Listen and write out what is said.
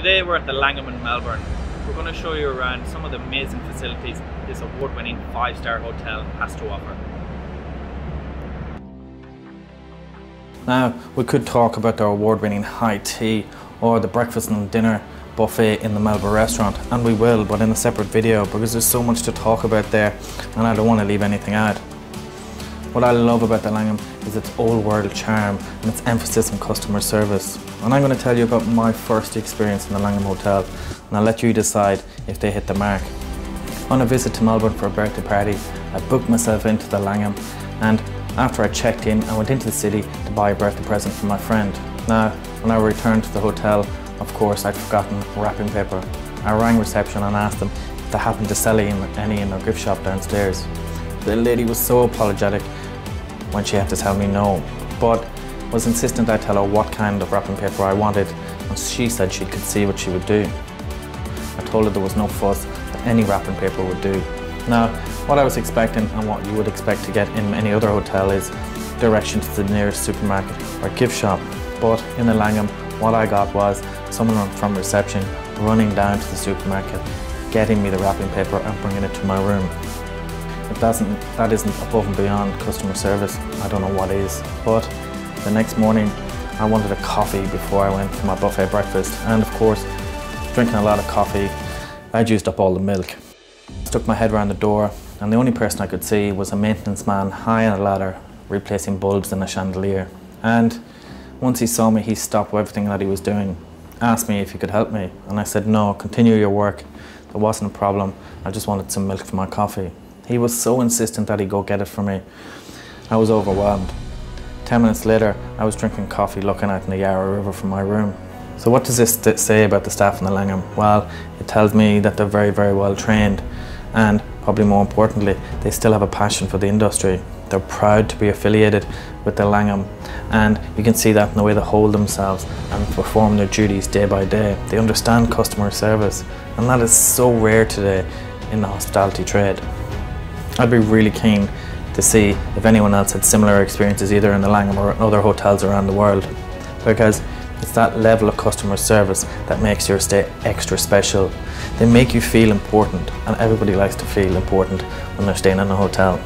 Today we're at the Langham in Melbourne. We're going to show you around some of the amazing facilities this award-winning 5-star hotel has to offer. Now, we could talk about the award-winning high tea or the breakfast and dinner buffet in the Melbourne restaurant, and we will, but in a separate video because there's so much to talk about there and I don't want to leave anything out. What I love about the Langham is its old world charm and its emphasis on customer service. And I'm going to tell you about my first experience in the Langham Hotel, and I'll let you decide if they hit the mark. On a visit to Melbourne for a birthday party, I booked myself into the Langham, and after I checked in, I went into the city to buy a birthday present for my friend. Now, when I returned to the hotel, of course I'd forgotten wrapping paper. I rang reception and asked them if they happened to sell any in their gift shop downstairs. The lady was so apologetic when she had to tell me no, but was insistent I tell her what kind of wrapping paper I wanted, and she said she could see what she would do. I told her there was no fuss, that any wrapping paper would do. Now, what I was expecting and what you would expect to get in any other hotel is direction to the nearest supermarket or gift shop, but in the Langham what I got was someone from reception running down to the supermarket, getting me the wrapping paper and bringing it to my room. If that isn't above and beyond customer service, I don't know what is. But the next morning I wanted a coffee before I went for my buffet breakfast, and of course, drinking a lot of coffee, I'd used up all the milk. I stuck my head around the door, and the only person I could see was a maintenance man high on a ladder replacing bulbs in a chandelier. And once he saw me, he stopped everything that he was doing, asked me if he could help me, and I said no, continue your work. There wasn't a problem, I just wanted some milk for my coffee. He was so insistent that he'd go get it for me. I was overwhelmed. 10 minutes later, I was drinking coffee looking out in the Yarra River from my room. So what does this say about the staff in the Langham? Well, it tells me that they're very, very well trained, and probably more importantly, they still have a passion for the industry. They're proud to be affiliated with the Langham, and you can see that in the way they hold themselves and perform their duties day by day. They understand customer service, and that is so rare today in the hospitality trade. I'd be really keen to see if anyone else had similar experiences either in the Langham or other hotels around the world, because it's that level of customer service that makes your stay extra special. They make you feel important, and everybody likes to feel important when they're staying in a hotel.